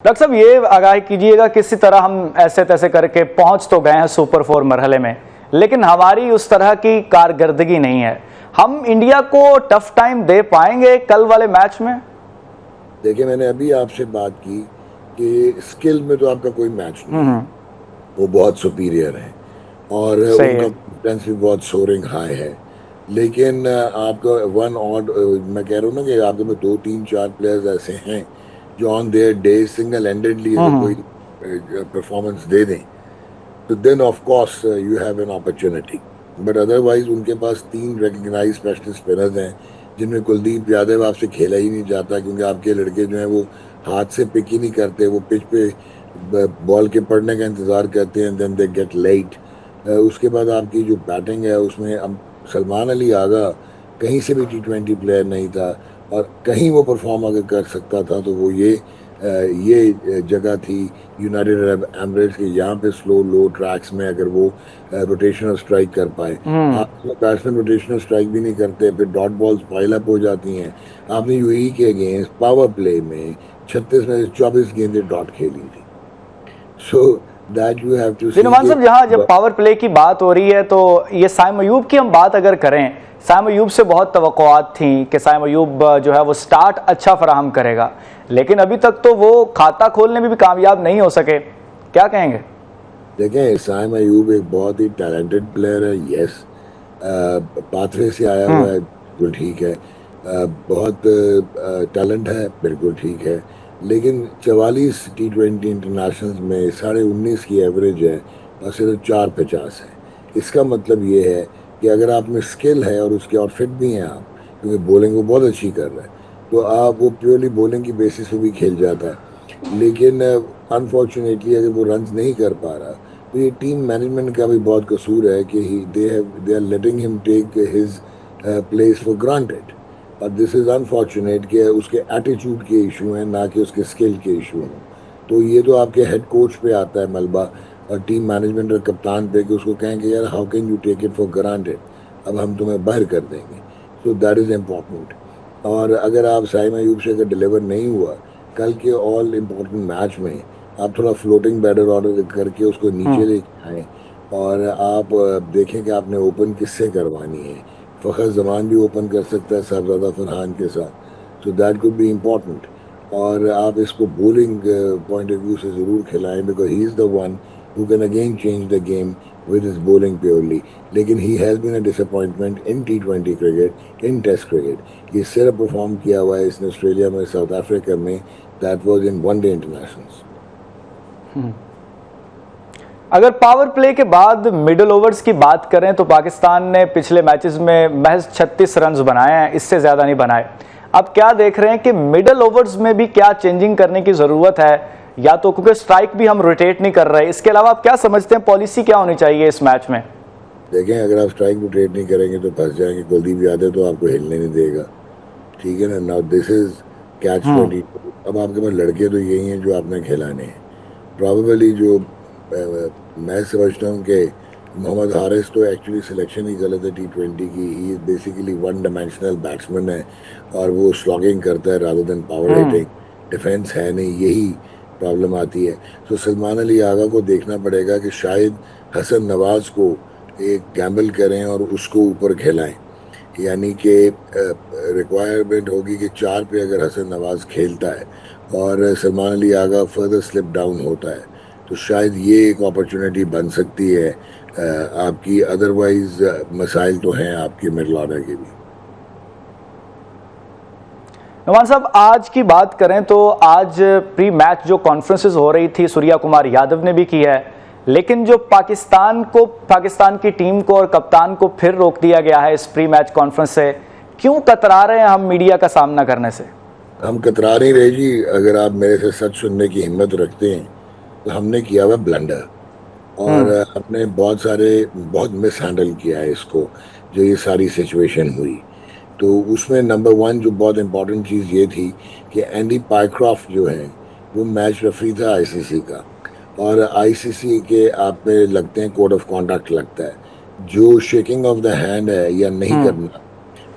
Doctor साहब, ये आगाह कीजिएगा, किसी तरह हम ऐसे तैसे करके पहुंच तो गए हैं सुपर 4 मरहले में, लेकिन हमारी उस तरह की कारकर्दगी नहीं है। हम इंडिया को टफ टाइम दे पाएंगे कल वाले मैच में? देखिए, मैंने अभी आपसे बात की कि स्किल में तो आपका कोई मैच नहीं है। वो बहुत सुपीरियर है और सही उनका है। कॉन्फिडेंस भी बहुत सोरिंग हाई है। लेकिन आपका वन ऑड, मैं कह रहा हूँ ना कि आपके में 2 3 4 प्लेयर्स ऐसे हैं जो on their day single handedly अगर कोई परफॉर्मेंस दे दें तो then of course you have an opportunity. But otherwise उनके पास 3 रिकग्नाइज स्पेशलिस्ट स्पिनर्स हैं जिनमें कुलदीप यादव आपसे खेला ही नहीं जाता, क्योंकि आपके लड़के जो हैं वो हाथ से पिक ही नहीं करते, वो पिच पे बॉल के पड़ने का इंतजार करते हैं, देन दे गेट लेट। उसके बाद आपकी जो बैटिंग है उसमें अब सलमान अली आगा कहीं से भी T20 प्लेयर नहीं था, और कहीं वो परफॉर्म अगर कर सकता था तो वो ये जगह थी यूनाइटेड अरब एमिरेट्स के, यहाँ पे स्लो लो ट्रैक्स में अगर वो रोटेशनल स्ट्राइक कर पाए। आप बैट्समैन रोटेशनल स्ट्राइक भी नहीं करते, फिर डॉट बॉल्स पाइल अप हो जाती हैं। आपने यूएई के अगेंस्ट पावर प्ले में 36 में से 24 गेंदें डॉट खेली थी। So that you have to जी सी नुमान के साहब, यहाँ जब पावर प्ले की बात हो रही है तो ये साइम अयूब की हम बात अगर करें, साइम अयूब से बहुत तवक्कुआत थी कि साइम अयूब जो है वो स्टार्ट अच्छा फराहम करेगा, लेकिन अभी तक तो वो खाता खोलने में भी कामयाब नहीं हो सके। क्या कहेंगे? देखें, साइम अयूब एक बहुत ही टैलेंटेड प्लेयर है। यस, पाथवे से आया हुआ है, बिल्कुल ठीक है। बहुत टैलेंट है, बिल्कुल ठीक है। लेकिन 44 T20 इंटरनेशनल में 19.5 की एवरेज है और सिर्फ 4 50 है। इसका मतलब ये है कि अगर आप में स्किल है और उसके और फिट भी हैं आप, क्योंकि बॉलिंग वो बहुत अच्छी कर रहा है, तो आप वो प्योरली बॉलिंग की बेसिस पे भी खेल जाता है। लेकिन अनफॉर्चुनेटली अगर वो रन नहीं कर पा रहा तो ये टीम मैनेजमेंट का भी बहुत कसूर है कि they are letting him take his place for granted. और दिस इज अनफॉर्चुनेट कि उसके एटीट्यूड के इशू हैं, ना कि उसके स्किल के इशू हैं। तो ये तो आपके हेड कोच पे आता है मलबा, और टीम मैनेजमेंट और कप्तान पे, कि उसको कहें कि यार how can you take it for granted, अब हम तुम्हें बाहर कर देंगे। So that is important. और अगर आप साइम अयूब से अगर डिलीवर नहीं हुआ कल के ऑल इम्पोर्टेंट मैच में, आप थोड़ा फ्लोटिंग बैटर ऑर्डर करके उसको नीचे लेके आए, और आप देखें कि आपने ओपन किससे करवानी है। फ़खर जमान भी ओपन कर सकता है साहबजादा फरहान के साथ, so that could be important. और आप इसको बॉलिंग पॉइंट ऑफ व्यू से ज़रूर खिलाएं, because he is the one who can again change the game with his bowling purely. लेकिन he has been a disappointment in T20 cricket, in test cricket. ये सिर्फ perform किया हुआ है इसने ऑस्ट्रेलिया में, साउथ अफ्रीका में, that was in one day internationals. अगर पावर प्ले के बाद मिडिल ओवर्स की बात करें तो पाकिस्तान ने पिछले मैचेस में महज 36 रन्स बनाए हैं, इससे ज़्यादा नहीं बनाए। अब क्या देख रहे हैं कि मिडिल ओवर्स में भी क्या चेंजिंग करने की ज़रूरत है, या तो क्योंकि स्ट्राइक भी हम रोटेट नहीं कर रहे, इसके अलावा आप क्या समझते हैं पॉलिसी क्या होनी चाहिए इस मैच में? देखें, अगर आप स्ट्राइक रोटेट नहीं करेंगे तो फंस जाएंगे। कुलदीप यादव तो आपको हिलने नहीं देगा, ठीक है ना। Now this is catch 20। अब आपके पास लड़के तो यही हैं जो आपने खिलाने हैं। प्रॉबेबली जो मैं समझता हूँ कि मोहम्मद हारिस तो एक्चुअली सिलेक्शन ही गलत है T20 की। He is basically one dimensional batsman है, और वो स्लॉगिंग करता है rather than power hitting. Defence है नहीं, यही प्रॉब्लम आती है। तो सलमान अली आगा को देखना पड़ेगा कि शायद हसन नवाज को एक गैम्बल करें और उसको ऊपर खिलाएं। यानी कि रिक्वायरमेंट होगी कि 4 पे अगर हसन नवाज खेलता है और Salman Ali Agha further slip down होता है, तो शायद ये एक अपॉर्चुनिटी बन सकती है आपकी। अदरवाइज मसाइल तो हैं आपके मिडल ऑर्डर के भी। नुमान साहब, आज की बात करें तो आज प्री मैच जो कॉन्फ्रेंसेस हो रही थी सूर्या कुमार यादव ने भी की है, लेकिन जो पाकिस्तान की टीम को और कप्तान को फिर रोक दिया गया है इस प्री मैच कॉन्फ्रेंस से। क्यों कतरा रहे हैं हम मीडिया का सामना करने से? हम कतरा नहीं रहे जी। अगर आप मेरे से सच सुनने की हिम्मत रखते हैं तो हमने किया हुआ ब्लंडर, और हमने बहुत मिस हैंडल किया है इसको, जो ये सारी सिचुएशन हुई। तो उसमें नंबर 1 जो बहुत इंपॉर्टेंट चीज़ ये थी कि एंडी पाइक्रॉफ्ट जो है वो मैच रेफरी था आईसीसी का, और आईसीसी के आप पे लगते हैं कोड ऑफ कॉन्डक्ट लगता है, जो शेकिंग ऑफ द हैंड है या नहीं करना,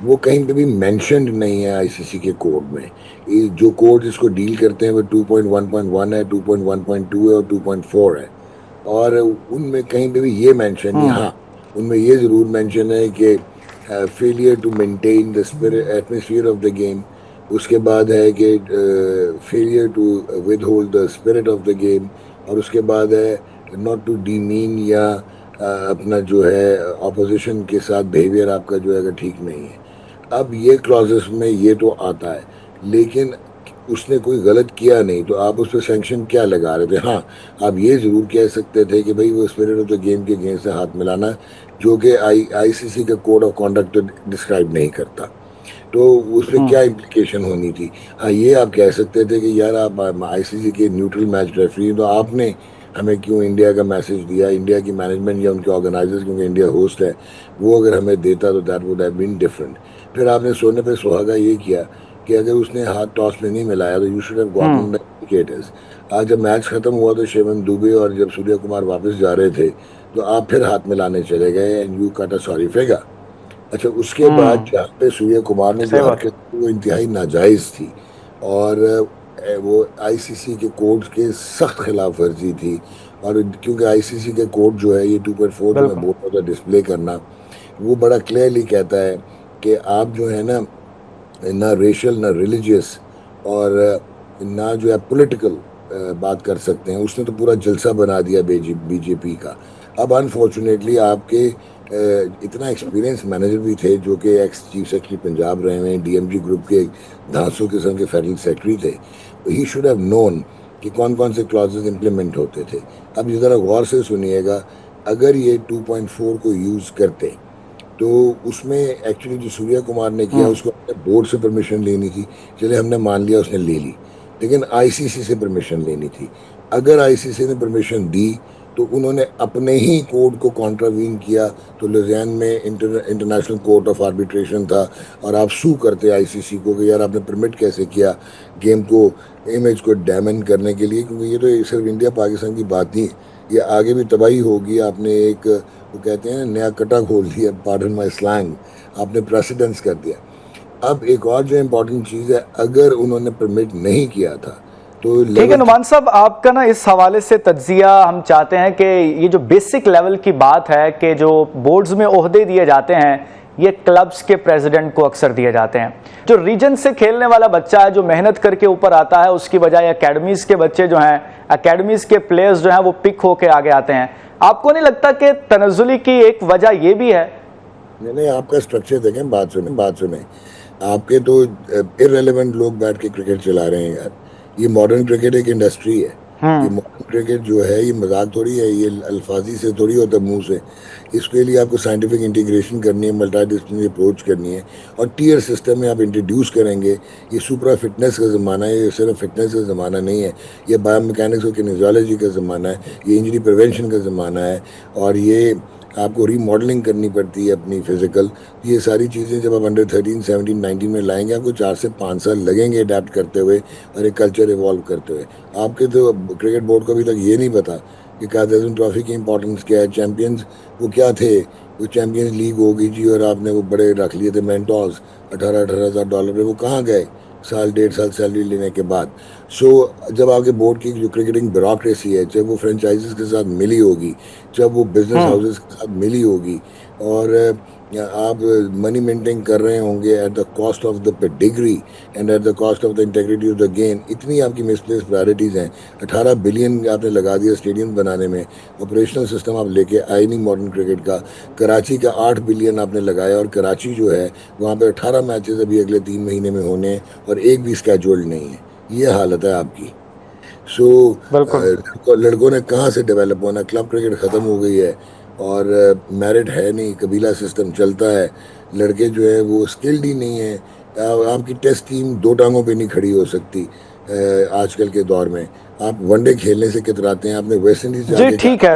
वो कहीं पे भी मेंशन्ड नहीं है आईसीसी के कोड में। ये जो कोड इसको डील करते हैं वो 2.1.1 है, 2.1.2 है और 2.4 है। और उनमें कहीं पे भी ये मेंशन नहीं। हाँ, उनमें ये जरूर मेंशन है कि failure to maintain the spirit atmosphere of the game. उसके बाद है कि failure to withhold the spirit of the game. और उसके बाद है नॉट टू डीमीन या अपना जो है ऑपोजिशन के साथ बिहेवियर आपका जो है अगर ठीक नहीं है। अब ये क्लॉजेस में ये तो आता है, लेकिन उसने कोई गलत किया नहीं तो आप उस पर सैंक्शन क्या लगा रहे थे? हाँ, आप ये जरूर कह सकते थे कि भाई वो स्पिरिट ऑफ द गेम के अगेंस्ट से हाथ मिलाना, जो कि आईसीसी का कोड ऑफ कॉन्डक्ट डिस्क्राइब नहीं करता, तो उस पर क्या इम्प्लीकेशन होनी थी? हाँ, ये आप कह सकते थे कि यार आप आईसीसी के न्यूट्रल मैच रेफरी, तो आपने हमें क्यों इंडिया का मैसेज दिया? इंडिया की मैनेजमेंट या उनके ऑर्गेनाइजर्स, क्योंकि इंडिया होस्ट है, वो अगर हमें देता तो that would have been different. फिर आपने सोने पे सुहागा ये किया कि अगर उसने हाथ टॉस में नहीं मिलाया तो you should have gotten the wickets. आज जब मैच खत्म हुआ तो शिवम दुबे और जब सूर्य कुमार वापस जा रहे थे तो आप फिर हाथ मिलाने चले गए and you cut a sorry figure. अच्छा, उसके बाद जहाँ पे सूर्य कुमार ने सही जो बात। हरकत की वो इंतहाई नाजायज थी, और वो आईसीसी के कोड के सख्त खिलाफ वर्जी थी। और क्योंकि आईसीसी के कोड जो है ये 2.4 जो मैं बिल्कुल। बोल रहा था डिस्प्ले करना, वो बड़ा क्लियरली कहता है कि आप जो है ना रेशियल ना रिलीजियस और ना जो है पॉलिटिकल बात कर सकते हैं। उसने तो पूरा जलसा बना दिया बीजेपी का। अब अनफॉर्चुनेटली आपके इतना एक्सपीरियंस मैनेजर भी थे जो कि एक्स चीफ सेक्रेटरी पंजाब रहे हैं, डीएमजी ग्रुप के धांसू किस्म के फेडरल सेक्रेटरी थे, ही शुड हैव नोन कि कौन कौन से क्लॉजेस इंप्लीमेंट होते थे। अब ये ज़रा गौर से सुनिएगा, अगर ये 2.4 को यूज़ करते तो उसमें एक्चुअली जो सूर्य कुमार ने किया उसको अपने बोर्ड से परमिशन लेनी थी। चले हमने मान लिया उसने ले ली, लेकिन आईसीसी से परमिशन लेनी थी। अगर आईसीसी ने परमिशन दी तो उन्होंने अपने ही कोड को कॉन्ट्रावीन किया, तो लुधियान में इंटरनेशनल कोर्ट ऑफ आर्बिट्रेशन था और आप सू करते आईसीसी को कि यार आपने परमिट कैसे किया गेम को, इमेज को डैमेज करने के लिए। क्योंकि ये तो सिर्फ इंडिया पाकिस्तान की बात नहीं, ये आगे भी तबाही होगी। आपने एक वो कहते हैं नया कटा खोल दिया, पार्डन माय स्लैंग, आपने प्रेसिडेंस कर दिया। अब एक और जो इम्पोर्टेंट चीज़ है, अगर उन्होंने परमिट नहीं किया था तो ठीक है लेवल नुमान साहब, आपका ना इस हवाले से तज्जिया हम चाहते हैं कि ये जो बेसिक लेवल की बात है कि जो बोर्ड्स में ओहदे दिए जाते हैं ये क्लब्स के प्रेसिडेंट को अक्सर दिए जाते हैं। जो रीजन से खेलने वाला बच्चा है जो मेहनत करके ऊपर आता है, उसकी बजाय एकेडमीज के बच्चे जो हैं, एकेडमीज के प्लेयर्स जो हैं वो पिक होके आगे आते हैं। आपको नहीं लगता कि तनज़ुली की एक वजह ये भी है? नहीं, आपका स्ट्रक्चर देखें, बात सुने। आपके तो इररेलेवेंट लोग बैठ के क्रिकेट चला रहे हैं यार। ये मॉडर्न क्रिकेट एक इंडस्ट्री है। ये मॉडर्न क्रिकेट जो है ये मजाक थोड़ी है, ये अल्फाजी से थोड़ी होता मुंह से। इसके लिए आपको साइंटिफिक इंटीग्रेशन करनी है, मल्टी डिसिप्लिनरी अप्रोच करनी है, और टीयर सिस्टम में आप इंट्रोड्यूस करेंगे। ये सुपरा फिटनेस का ज़माना है, ये सिर्फ फिटनेस का ज़माना नहीं है, ये बायोमैकेनिक्स और किनेजियोलॉजी का ज़माना है, ये इंजरी प्रिवेंशन का ज़माना है, और ये आपको रीमॉडलिंग करनी पड़ती है अपनी फिजिकल। ये सारी चीज़ें जब आप अंडर 13, 17, 19 में लाएंगे, आपको 4 से 5 साल लगेंगे अडेप्ट करते हुए और एक कल्चर इवॉल्व करते हुए। आपके तो क्रिकेट बोर्ड को अभी तक ये नहीं पता कि कायद ट्रॉफी की इंपॉर्टेंस क्या है। चैंपियंस वो क्या थे, वो चैंपियंस लीग होगी जी, और आपने वो बड़े रख लिए थे मेंटोर्स $18,000 पे, वो कहाँ गए साल 1.5 साल सैलरी लेने के बाद? सो जब आपके बोर्ड की जो क्रिकेटिंग ब्यूरोक्रेसी है, चाहे वो फ्रेंचाइजीज के साथ मिली होगी, चाहे वो बिजनेस हाउसेस के साथ मिली होगी, और आप मनी मेंटेन कर रहे होंगे at the cost of the pedigree and at the cost of the integrity of the game, इतनी आपकी मिसप्लेस प्रायोरिटीज़ हैं। 18 बिलियन आपने लगा दिया स्टेडियम बनाने में, ऑपरेशनल सिस्टम आप लेके आए नहीं मॉडर्न क्रिकेट का। कराची का 8 बिलियन आपने लगाया, और कराची जो है वहाँ पे 18 मैचेस अभी अगले 3 महीने में होने हैं और एक भी स्केड्यूल्ड नहीं है। ये हालत है आपकी। सो लड़कों ने कहाँ से डेवलप होना? क्लब क्रिकेट ख़त्म हो गई है, और मेरिट है नहीं, कबीला सिस्टम चलता है। लड़के जो है वो स्किल्ड ही नहीं है। आपकी टेस्ट टीम 2 टांगों पे नहीं खड़ी हो सकती आजकल के दौर में। आप वनडे खेलने से कतराते हैं। आपने वेस्ट इंडीज जी जाके ठीक है।